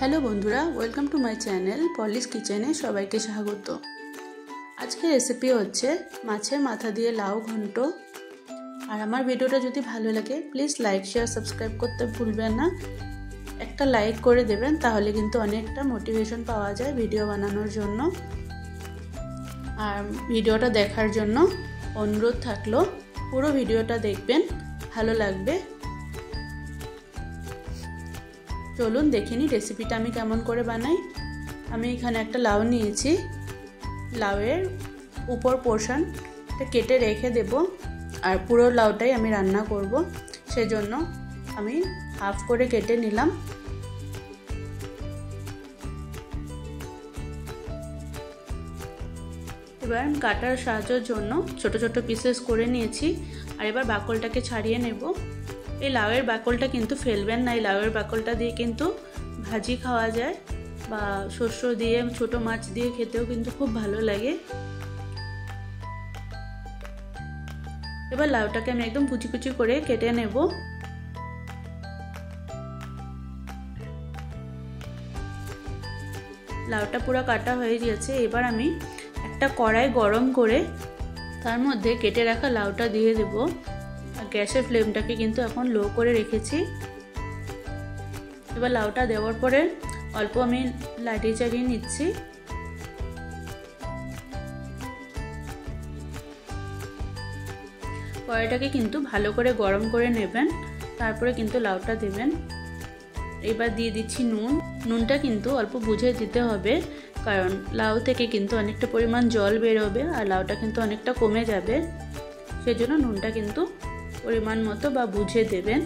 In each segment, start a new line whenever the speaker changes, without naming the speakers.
Hello বন্ধুরা, welcome to my channel polish কিচেনে সবাইকে স্বাগত। আজকের রেসিপি হচ্ছে মাছের মাথা দিয়ে লাউ ঘন্ট। আর আমার ভিডিওটা যদি ভালো লাগে প্লিজ লাইক শেয়ার সাবস্ক্রাইব করতে ভুলবেন না। একটা লাইক করে দেবেন, তাহলে কিন্তু অনেকটা মোটিভেশন পাওয়া যায় ভিডিও বানানোর জন্য। আর ভিডিওটা দেখার জন্য অনুরোধ থাকলো, পুরো ভিডিওটা দেখবেন, ভালো লাগবে। চলুন দেখে নিই রেসিপিটা আমি কেমন করে বানাই। আমি এখানে একটা লাউ নিয়েছি, লাউয়ের উপর পোর্শনটা কেটে রেখে দেব। আর পুরো লাউটাই আমি রান্না করব, সেজন্য আমি হাফ করে কেটে নিলাম। এবার কাটার সাহায্যের জন্য ছোট ছোট পিসেস করে নিয়েছি। আর এবার বাকলটাকে ছাড়িয়ে নেব। এই লাউয়ের বাকলটা কিন্তু ফেলবেন না, এই লাউয়ের বাকলটা দিয়ে কিন্তু ভাজি খাওয়া যায়, বা শস্য দিয়ে ছোট মাছ দিয়ে খেতেও কিন্তু খুব ভালো লাগে। এবার লাউটাকে আমি একদম কুচি কুচি করে কেটে নেব। লাউটা পুরো কাটা হয়ে গেছে। এবার আমি একটা কড়াই গরম করে তার মধ্যে কেটে রাখা লাউটা দিয়ে দেব। আর গ্যাসের ফ্লেমটাকে কিন্তু এখন লো করে রেখেছি। এবার লাউটা দেওয়ার পরে অল্প আমি লাড়িয়ে চাড়িয়ে নিচ্ছি। কড়াইটাকে কিন্তু ভালো করে গরম করে নেবেন, তারপরে কিন্তু লাউটা দেবেন। এবার দিয়ে দিচ্ছি নুন। নুনটা কিন্তু অল্প বুঝে দিতে হবে, কারণ লাউ থেকে কিন্তু অনেকটা পরিমাণ জল বেরোবে আর লাউটা কিন্তু অনেকটা কমে যাবে। সেজন্য নুনটা কিন্তু পরিমাণ মতো বা বুঝে দেবেন,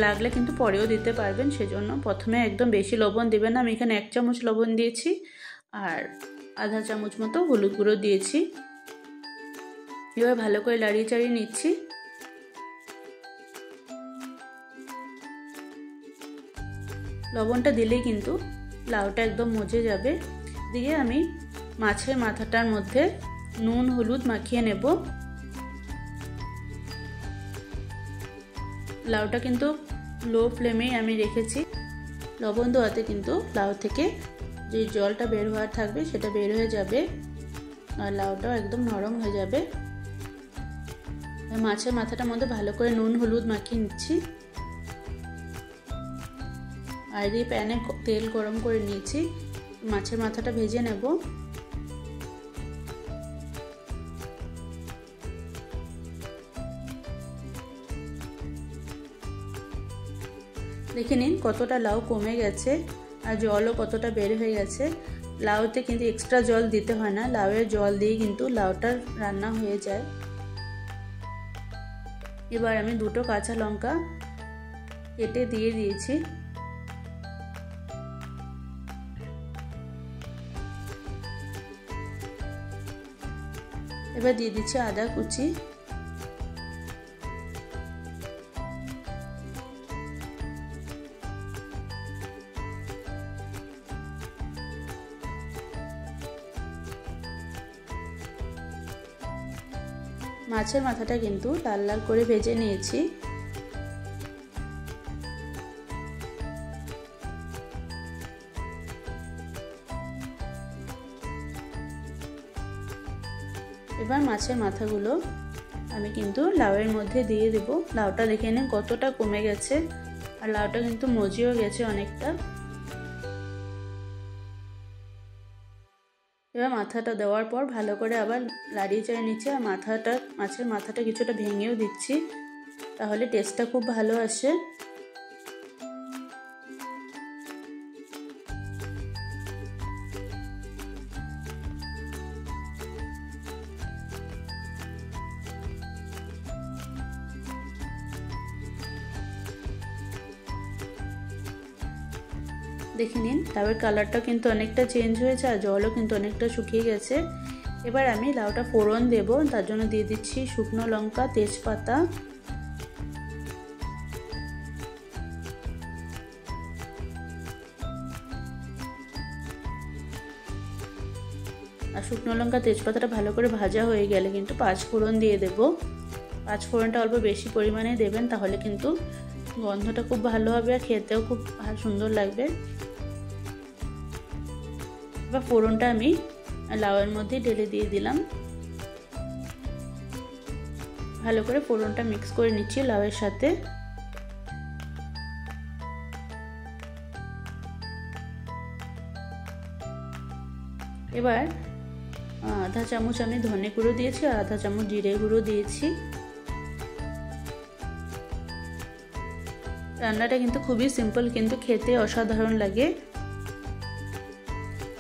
লাগলে কিন্তু পরেও দিতে পারবেন। সেজন্য প্রথমে একদম বেশি লবণ দেবেন না। আমি এখানে 1 চামচ লবণ দিয়েছি আর আধা চামচ মতো হলুদ গুঁড়ো দিয়েছি। এবার ভালো করে লাড়িয়ে চাড়িয়ে নিচ্ছি। লবণটা দিলেই কিন্তু লাউটা একদম মজে যাবে। দিয়ে আমি মাছের মাথাটার মধ্যে নুন হলুদ মাখিয়ে নেব। লাউটা কিন্তু লো ফ্লেমেই আমি রেখেছি। লবণ দেওয়াতে কিন্তু লাউ থেকে যে জলটা বের হওয়ার থাকবে সেটা বের হয়ে যাবে আর লাউটাও একদম নরম হয়ে যাবে। মাছের মাথাটার মধ্যে ভালো করে নুন হলুদ মাখিয়ে নিচ্ছি। আর এই প্যানে তেল গরম করে নিয়েছি, মাছের মাথাটা ভেজে নেব। দেখে নিন কতটা লাউ কমে গেছে আর জলও কতটা বের হয়ে গেছে। লাউতে কিন্তু এক্সট্রা জল দিতে হয় না, লাউয়ের জল দিয়ে কিন্তু লাউটা রান্না হয়ে যায়। এবার আমি 2টো কাঁচা লঙ্কা কেটে দিয়ে দিয়েছি। এবার দিয়ে দিচ্ছি আদা কুচি। মাছের মাথাটা কিন্তু লাল লাল করে ভেজে নিয়েছি। এবার মাছের মাথাগুলো আমি কিন্তু লাউয়ের মধ্যে দিয়ে দেব। লাউটা দেখে নিন কতটা কমে গেছে আর লাউটা কিন্তু মজিও গেছে অনেকটা। এবার মাথাটা দেওয়ার পর ভালো করে আবার লাড়িয়ে চাড়িয়ে নিচ্ছি। আর মাছের মাথাটা কিছুটা ভেঙেও দিচ্ছি, তাহলে টেস্টটা খুব ভালো আসে। দেখে নিন লাউয়ের কালারটা কিন্তু অনেকটা চেঞ্জ হয়েছে আর জলও কিন্তু অনেকটা শুকিয়ে গেছে। এবার আমি লাউটা ফোড়ন দেব, তার জন্য দিয়ে দিচ্ছি শুকনো লঙ্কা, তেজপাতা, আর শুকনো লঙ্কা তেজপাতাটা ভালো করে ভাজা হয়ে গেলে কিন্তু 5 ফোড়ন দিয়ে দেব। 5 ফোড়নটা অল্প বেশি পরিমাণে দেবেন, তাহলে কিন্তু গন্ধটা খুব ভালো হবে আর খেতেও খুব সুন্দর লাগবে। এবার ফোড়নটা আমি লাউয়ের মধ্যে ঢেলে দিয়ে দিলাম। ভালো করে ফোড়নটা মিক্স করে নিচ্ছি লাউয়ের সাথে। এবার আধা চামচ আমি ধনে গুঁড়ো দিয়েছি আর আধা চামচ জিরে গুঁড়ো দিয়েছি। রান্নাটা কিন্তু খুবই সিম্পল, কিন্তু খেতে অসাধারণ লাগে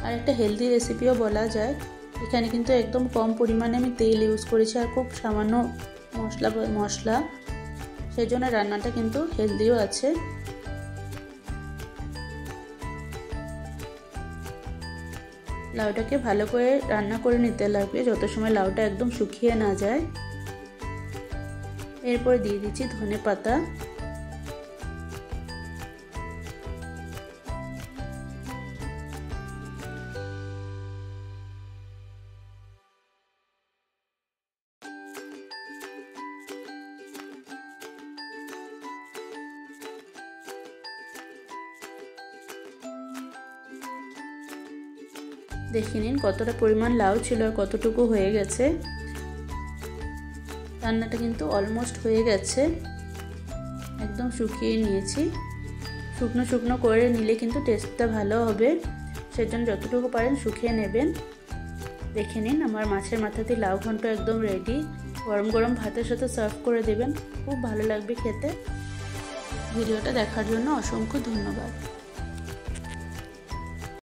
আর একটা হেলদি রেসিপিও বলা যায়। এখানে কিন্তু একদম কম পরিমাণে আমি তেল ইউজ করেছি আর খুব সামান্য মশলা, সেই জন্য রান্নাটা কিন্তু হেলদিও আছে। লাউটাকে ভালো করে রান্না করে নিতে লাগবে যত সময় লাউটা একদম শুকিয়ে না যায়। এরপর দিয়ে দিচ্ছি ধনে পাতা, দেখে নিন কতটা পরিমাণ লাউ ছিল আর কতটুকু হয়ে গেছে। রান্নাটা কিন্তু অলমোস্ট হয়ে গেছে, একদম শুকিয়ে নিয়েছি। শুকনো শুকনো করে নিলে কিন্তু টেস্টটা ভালো হবে, সেজন্য যতটুকু পারেন শুকিয়ে নেবেন। দেখে নিন আমার মাছের মাথা দিয়ে লাউ ঘন্ট একদম রেডি। গরম গরম ভাতের সাথে সার্ভ করে দেবেন, খুব ভালো লাগবে খেতে। ভিডিওটা দেখার জন্য অসংখ্য ধন্যবাদ।